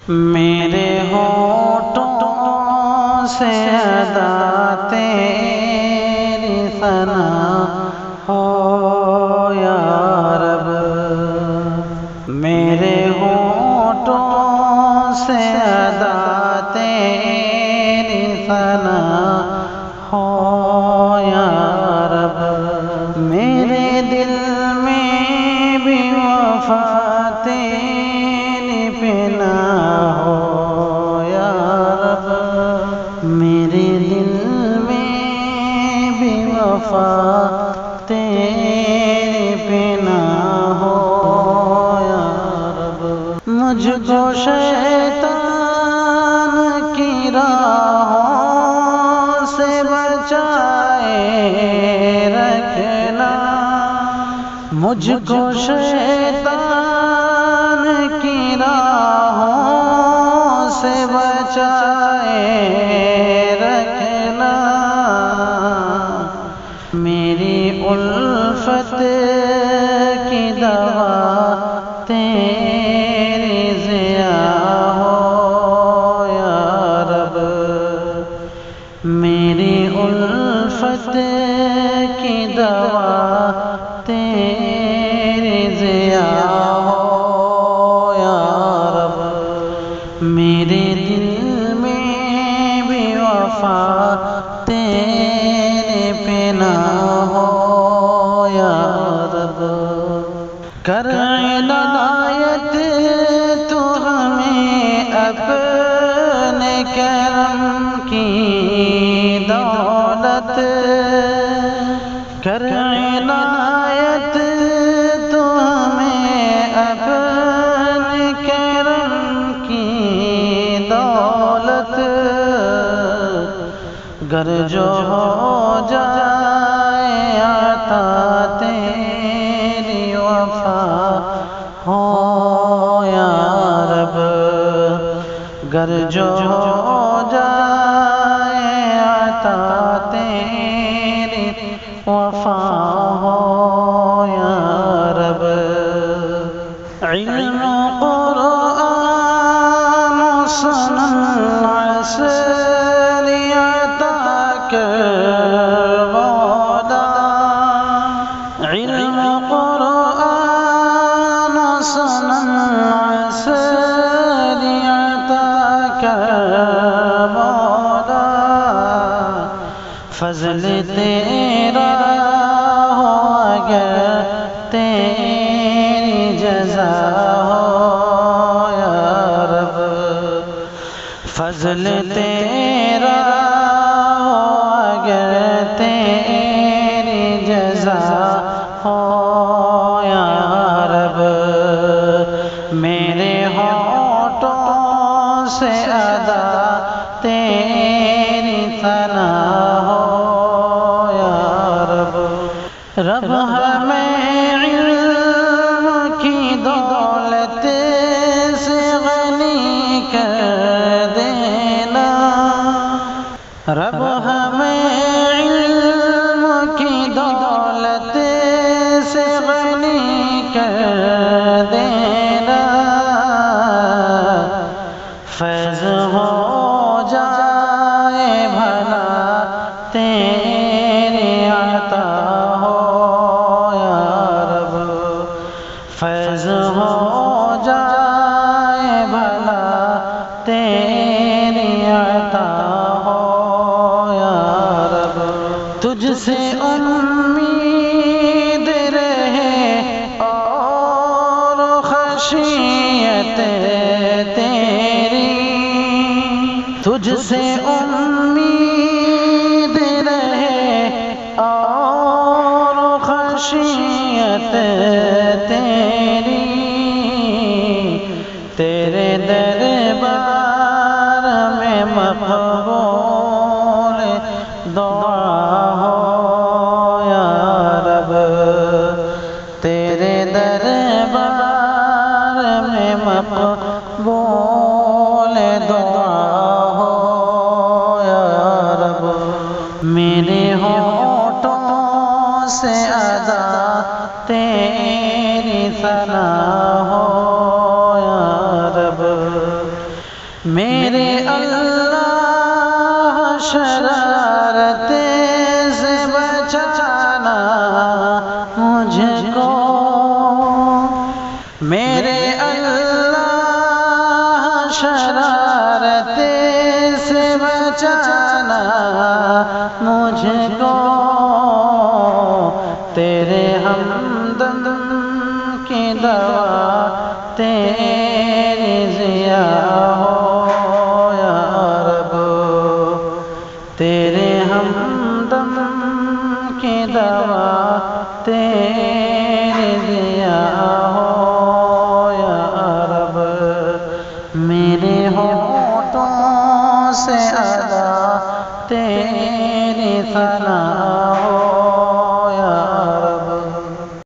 میرے ہونٹوں سے ادا تیری ثنا ہو یا رب، میرے ہونٹوں سے ادا تیری ثنا ہو یا رب، میرے دل میں بھی وفا تیری بنا ہو یا رب، میرے دل میں بھی وفا تیری بنا ہو یا رب، مجھ کو شیطان کی راہوں سے بچائے رکھنا، مجھ کو شیطان کی راہوں سے بچائے رکھنا، میری الفت کی دوا تیری ضیا ہو یا رب، میری الفت کی دوا تیری ضیا ہو یا رب، میرے دل میں بھی وفا تیرے بنا ہو یا رب، کر عنایت تو ہمیں اپنے کرم کی دولت، کر عنایت تو ہمیں اپنے کرم کی دولت، گر جو ہو جائے عطا تیری وفا ہو یا رب، گر جو ہو جائے عطا تیری وفا ہو یا رب، علم قرآن و سنن عسل عطا کر مولا، علم قرآن و سنن عسل عطا کر مولا، فضل تیرا ہو اگر تیری جزا ہو یا رب، فضل تیرا ہو اگر تیری جزا ہو یا رب، میرے ہونٹوں سے ادا تیری ثنا ہو یا رب، رب ہمیں علم کی دولت سے غنی کر دینا، رب ہمیں علم کی دولت سے غنی کر دینا، فیض ہو جائے بھلا تیری عطا ہو یا رب، فیض ہو جائے بھلا تیری عطا ہو یا رب، تجھ سے امید رہے اور خشیت تیری، تجھ سے امید رہے اور خشیت تیری، تیرے دربار میں مقبول دعا ہو یا رب، تیرے دربار میں مقبول دعا ہو یا میرے اللہ شرارت سے بچانا مجھ کو، میرے اللہ شرارت سے بچانا مجھ کو، تیرے ہمدم کی دوا تیری ضیا